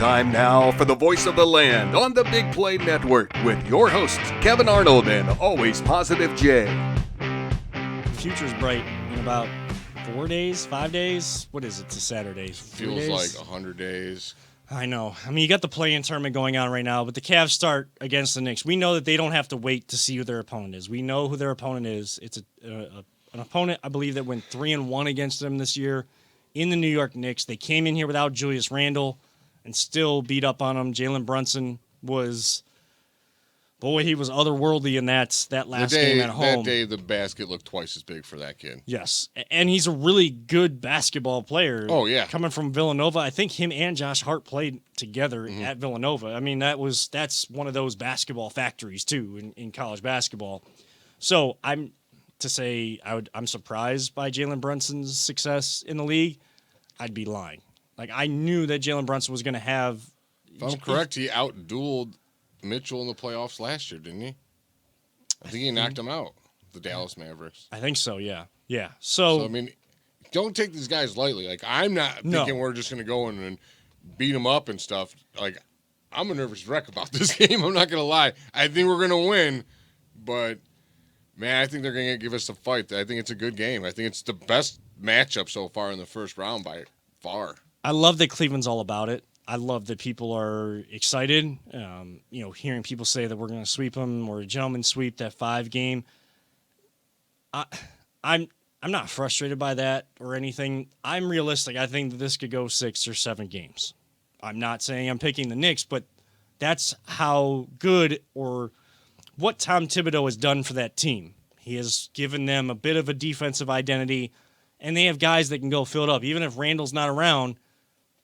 Time now for the voice of the land on the Big Play Network with your hosts, Kevin Arnold and Always Positive Jay. The future's bright in about 4 days, 5 days. What is it? It's a Saturday. Feels like 100 days. I know. I mean, you got the play-in tournament going on right now, but the Cavs start against the Knicks. We know that they don't have to wait to see who their opponent is. We know who their opponent is. It's an opponent, I believe, that went 3-1 against them this year in the New York Knicks. They came in here without Julius Randle and still beat up on them. Jalen Brunson was, boy, he was otherworldly in that last game at home. That day, the basket looked twice as big for that kid. Yes, and he's a really good basketball player. Oh, yeah. Coming from Villanova, I think him and Josh Hart played together at Villanova. I mean, that's one of those basketball factories, too, in college basketball. So I'm surprised by Jalen Brunson's success in the league. I'd be lying. Like, I knew that Jalen Brunson was going to have. If I'm correct, he outdueled Mitchell in the playoffs last year, didn't he? I think he knocked him out, the Dallas Mavericks. I think so, yeah. Yeah. So I mean, don't take these guys lightly. Like, I'm not thinking we're just going to go in and beat them up and stuff. Like, I'm a nervous wreck about this game. I'm not going to lie. I think we're going to win, but, man, I think they're going to give us a fight. I think it's a good game. I think it's the best matchup so far in the first round by far. I love that Cleveland's all about it. I love that people are excited. Hearing people say that we're going to sweep them or a gentleman sweep, that 5 game. I'm not frustrated by that or anything. I'm realistic. I think that this could go 6 or 7 games. I'm not saying I'm picking the Knicks, but that's how good or what Tom Thibodeau has done for that team. He has given them a bit of a defensive identity, and they have guys that can go fill it up. Even if Randall's not around,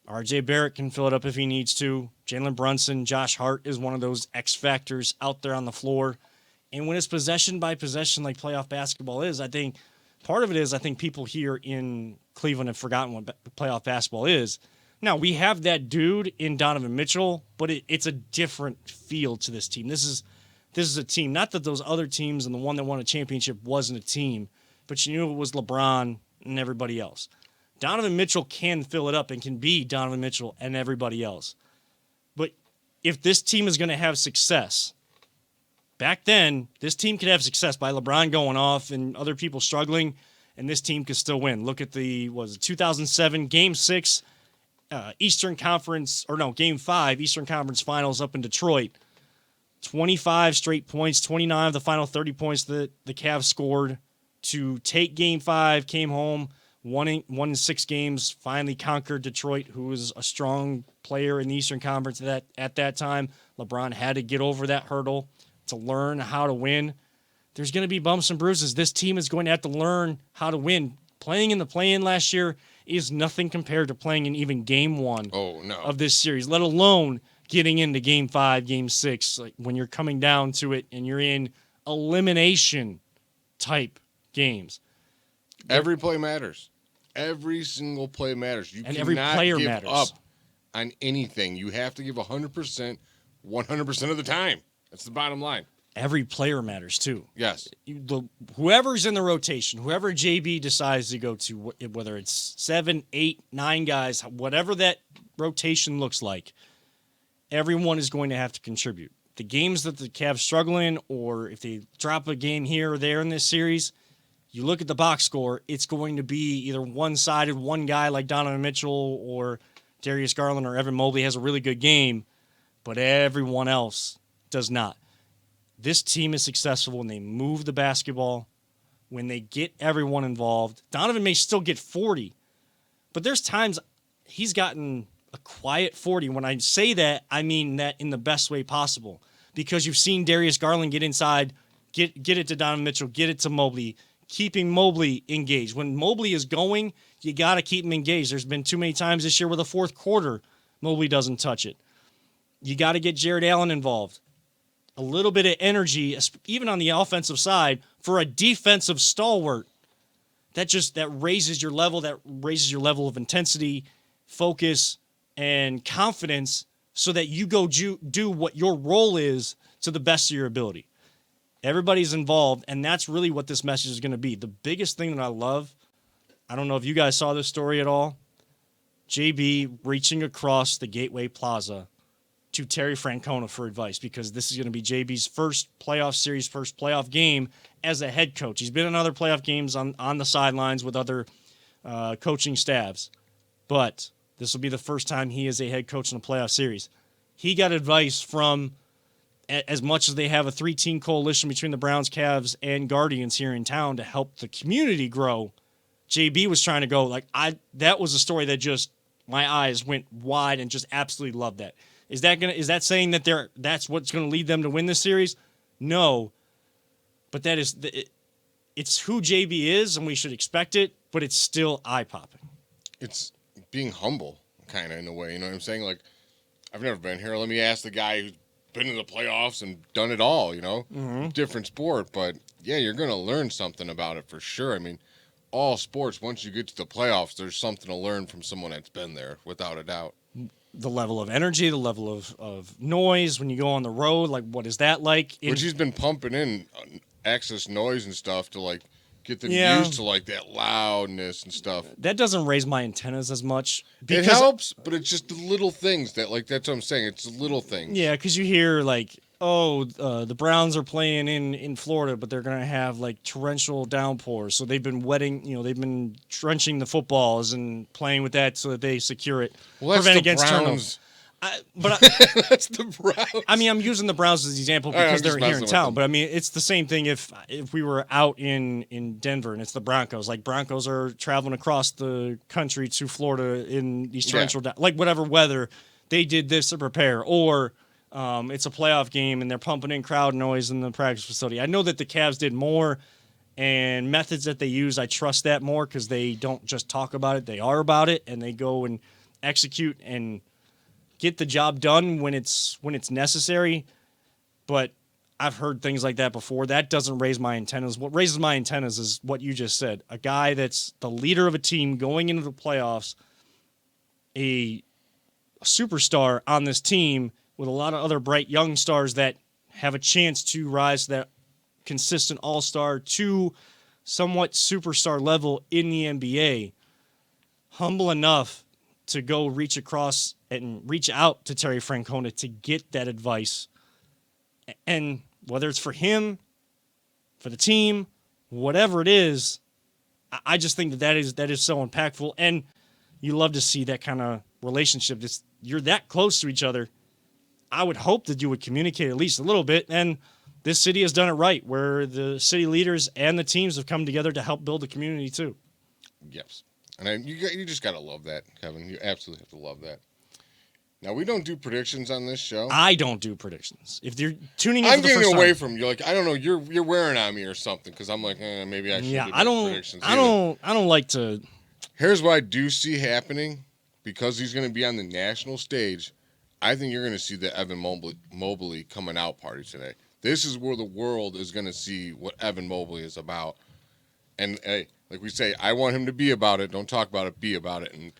R.J. Barrett can fill it up if he needs to. Jalen Brunson, Josh Hart is one of those X factors out there on the floor. And when it's possession by possession like playoff basketball is, I think part of it is I think people here in Cleveland have forgotten what playoff basketball is. Now, we have that dude in Donovan Mitchell, but it's a different feel to this team. This is a team, not that those other teams and the one that won a championship wasn't a team, but you knew it was LeBron and everybody else. Donovan Mitchell can fill it up and can be Donovan Mitchell and everybody else. But if this team is going to have success, back then, this team could have success by LeBron going off and other people struggling, and this team could still win. Look at the 2007 Game 6 Game 5 Eastern Conference Finals up in Detroit. 25 straight points, 29 of the final 30 points that the Cavs scored to take Game 5, came home, won in 6 games, finally conquered Detroit, who was a strong player in the Eastern Conference at that time. LeBron had to get over that hurdle to learn how to win. There's going to be bumps and bruises. This team is going to have to learn how to win. Playing in the play-in last year is nothing compared to playing in even Game 1 of this series, let alone getting into Game 5, Game 6, like when you're coming down to it and you're in elimination-type games. Every play matters. Every single play matters. You and every cannot player give matters. up on anything. You have to give 100%, 100% of the time. That's the bottom line. Every player matters, too. Yes. Whoever's in the rotation, whoever JB decides to go to, whether it's 7, 8, 9 guys, whatever that rotation looks like, everyone is going to have to contribute. The games that the Cavs struggle in, or if they drop a game here or there in this series, you look at the box score, it's going to be either one-sided, one guy like Donovan Mitchell or Darius Garland or Evan Mobley has a really good game, but everyone else does not. This team is successful when they move the basketball, when they get everyone involved. Donovan may still get 40, but there's times he's gotten a quiet 40. When I say that, I mean that in the best way possible, because you've seen Darius Garland get inside, get it to Donovan Mitchell, get it to Mobley, keeping Mobley engaged. When Mobley is going, you got to keep him engaged. There's been too many times this year where the fourth quarter, Mobley doesn't touch it. You got to get Jared Allen involved. A little bit of energy, even on the offensive side, for a defensive stalwart. That raises your level. That raises your level of intensity, focus, and confidence, so that you go do what your role is to the best of your ability. Everybody's involved, and that's really what this message is going to be. The biggest thing that I love, I don't know if you guys saw this story at all, JB reaching across the Gateway Plaza to Terry Francona for advice, because this is going to be JB's first playoff series, first playoff game as a head coach. He's been in other playoff games on the sidelines with other coaching staffs, but this will be the first time he is a head coach in a playoff series. He got advice from, as much as they have a 3-team coalition between the Browns, Cavs, and Guardians here in town to help the community grow, JB was trying to go, that was a story that just, my eyes went wide and just absolutely loved that. Is that saying that that's what's going to lead them to win this series? No, but it's who JB is, and we should expect it. But it's still eye popping. It's being humble, kind of, in a way. You know what I'm saying? Like, I've never been here. Let me ask the guy who's been in the playoffs and done it all. You know, different sport, but yeah, you're going to learn something about it for sure. I mean, all sports, once you get to the playoffs, there's something to learn from someone that's been there, without a doubt. The level of energy, the level of noise when you go on the road, what is that like? Which he's been pumping in excess noise and stuff to get them used to that loudness and stuff. That doesn't raise my antennas as much. It helps, but it's just the little things that's what I'm saying. It's the little things. Yeah, because you hear the Browns are playing in Florida, but they're going to have torrential downpours. So they've been they've been drenching the footballs and playing with that so that they secure it. Well, that's the Browns. That's the Browns. I mean, I'm using the Browns as an example because they're here in town. But I mean, it's the same thing if we were out in Denver and it's the Broncos. Broncos are traveling across the country to Florida in these torrential, whatever weather, they did this to prepare. Or it's a playoff game and they're pumping in crowd noise in the practice facility. I know that the Cavs did more, and methods that they use, I trust that more because they don't just talk about it. They are about it, and they go and execute and get the job done when it's necessary. But I've heard things like that before. That doesn't raise my antennas. What raises my antennas is what you just said. A guy that's the leader of a team going into the playoffs, a superstar on this team with a lot of other bright young stars that have a chance to rise to that consistent all-star to somewhat superstar level in the NBA. Humble enough to go reach across and reach out to Terry Francona to get that advice. And whether it's for him, for the team, whatever it is, I just think that is so impactful. And you love to see that kind of relationship. You're that close to each other. I would hope that you would communicate at least a little bit. And this city has done it right, where the city leaders and the teams have come together to help build the community too. Yes. And you just got to love that, Kevin. You absolutely have to love that. Now, we don't do predictions on this show. I don't do predictions. If you're tuning in I'm for the getting first away time, from you. I don't know. You're wearing on me or something because I'm maybe I should do predictions. I don't like to. Here's what I do see happening, because he's going to be on the national stage. I think you're going to see the Evan Mobley coming out party today. This is where the world is going to see what Evan Mobley is about. And hey, like we say, I want him to be about it. Don't talk about it, be about it. And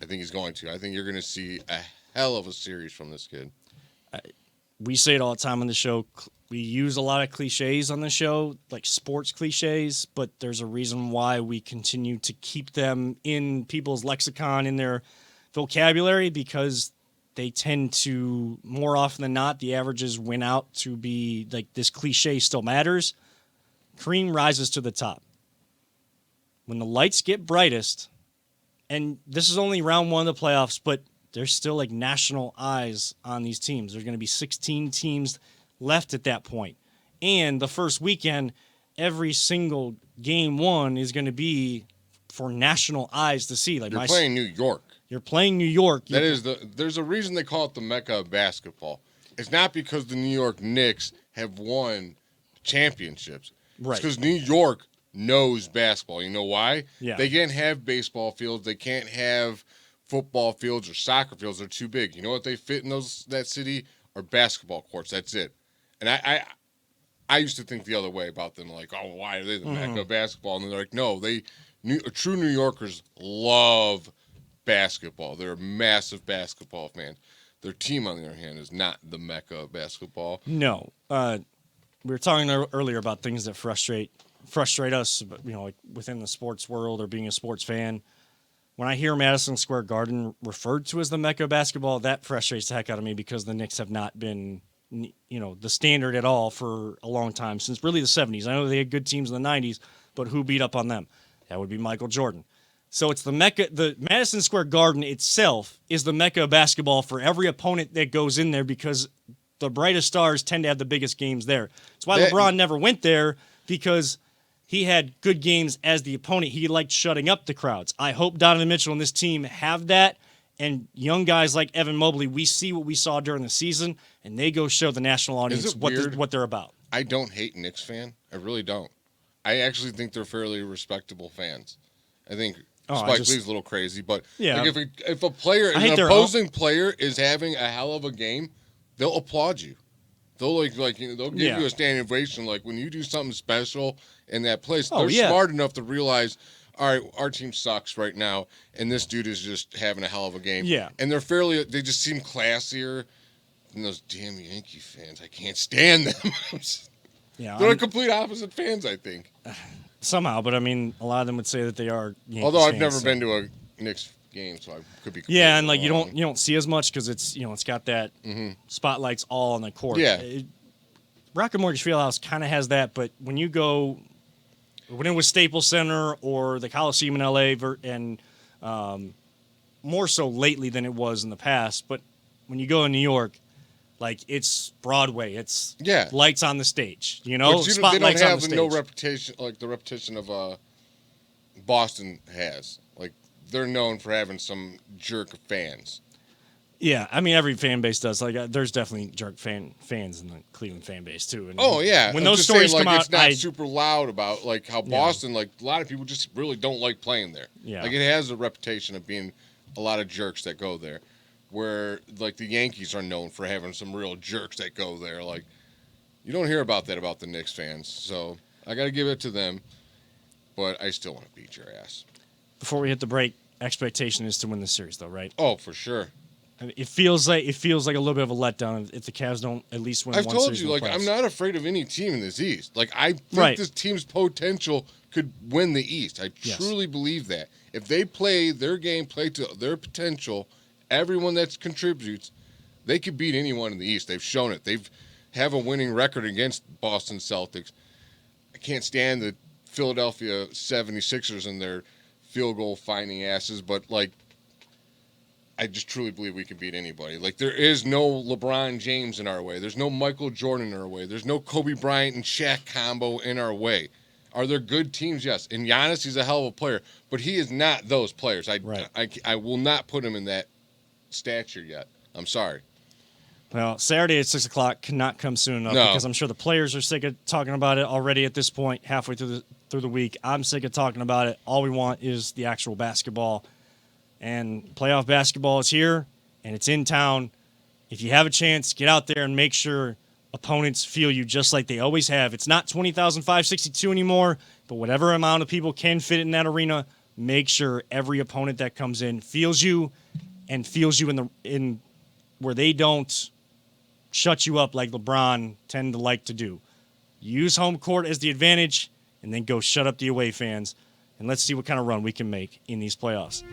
I think he's going to. I think you're going to see a hell of a series from this kid. We say it all the time on the show. We use a lot of cliches on the show, like sports cliches, but there's a reason why we continue to keep them in people's lexicon, in their vocabulary, because they tend to, more often than not, the averages win out to be like this cliche still matters. Cream rises to the top. When the lights get brightest, and this is only round one of the playoffs, but there's still national eyes on these teams. There's going to be 16 teams left at that point. And the first weekend, every single game one is going to be for national eyes to see. You're playing New York. You're playing New York. There's a reason they call it the Mecca of basketball. It's not because the New York Knicks have won championships. Right. It's because New York knows basketball. You know why? Yeah. They can't have baseball fields. They can't have football fields or soccer fields. They're too big. You know what they fit in that city? Are basketball courts. That's it. And I used to think the other way about them. Why are they the Mecca of basketball? And they're like, no, true New Yorkers love basketball. They're a massive basketball fan. Their team, on the other hand, is not the Mecca of basketball. No. We were talking earlier about things that frustrate us, within the sports world or being a sports fan. when I hear Madison Square Garden referred to as the Mecca of basketball, that frustrates the heck out of me because the Knicks have not been, the standard at all for a long time, since really the 70s. I know they had good teams in the 90s, but who beat up on them? That would be Michael Jordan. So it's the Mecca. The Madison Square Garden itself is the Mecca of basketball for every opponent that goes in there because the brightest stars tend to have the biggest games there. That's why LeBron never went there, because he had good games as the opponent. He liked shutting up the crowds. I hope Donovan Mitchell and this team have that. And young guys like Evan Mobley, we see what we saw during the season, and they go show the national audience what they're about. I don't hate Knicks fan. I really don't. I actually think they're fairly respectable fans. I think Spike Lee's a little crazy, but if a player, an opposing player is having a hell of a game, they'll applaud you. They'll they'll give you a standing ovation. Like when you do something special in that place, they're smart enough to realize, all right, our team sucks right now, and this dude is just having a hell of a game. Yeah, and they just seem classier than those damn Yankee fans. I can't stand them. They're complete opposite fans, I think. Somehow, but I mean, a lot of them would say that they are Yankees Although I've fans, never been to a Knicks game, so I could be. Yeah, and like you don't see as much because it's it's got that spotlights all on the court. Yeah, Rocket Mortgage Fieldhouse kind of has that, but when you go, when it was Staples Center or the Coliseum in LA, and more so lately than it was in the past, but when you go in New York, like it's Broadway, it's lights on the stage, spotlights they don't have on the stage. No reputation like the reputation of Boston has. Like they're known for having some jerk fans. Yeah, I mean every fan base does. Like there's definitely jerk fans in the Cleveland fan base too. And when those stories come out, it's not super loud about like how Boston. Like a lot of people just really don't like playing there. Yeah, like it has a reputation of being a lot of jerks that go there. Where like the Yankees are known for having some real jerks that go there. Like you don't hear about that about the Knicks fans. So I got to give it to them, but I still want to beat your ass. Before we hit the break, expectation is to win the series, though, right? Oh, for sure. I mean, it feels like a little bit of a letdown if the Cavs don't at least win. I've told you, like I'm not afraid of any team in this East. Like I think this team's potential could win the East. I truly believe that if they play their game, play to their potential. Everyone that contributes, they could beat anyone in the East. They've shown it. They have a winning record against Boston Celtics. I can't stand the Philadelphia 76ers and their field goal finding asses, but like I just truly believe we can beat anybody. Like there is no LeBron James in our way. There's no Michael Jordan in our way. There's no Kobe Bryant and Shaq combo in our way. Are there good teams? Yes. And Giannis, he's a hell of a player, but he is not those players. I will not put him in that stature yet. I'm sorry. Well, Saturday at 6:00 cannot come soon enough because I'm sure the players are sick of talking about it already at this point, halfway through the week. I'm sick of talking about it. All we want is the actual basketball. And playoff basketball is here, and it's in town. If you have a chance, get out there and make sure opponents feel you just like they always have. It's not 20,562 anymore, but whatever amount of people can fit in that arena, make sure every opponent that comes in feels you and feels you in where they don't shut you up like LeBron tend to like to do. Use home court as the advantage, and then go shut up the away fans. And let's see what kind of run we can make in these playoffs.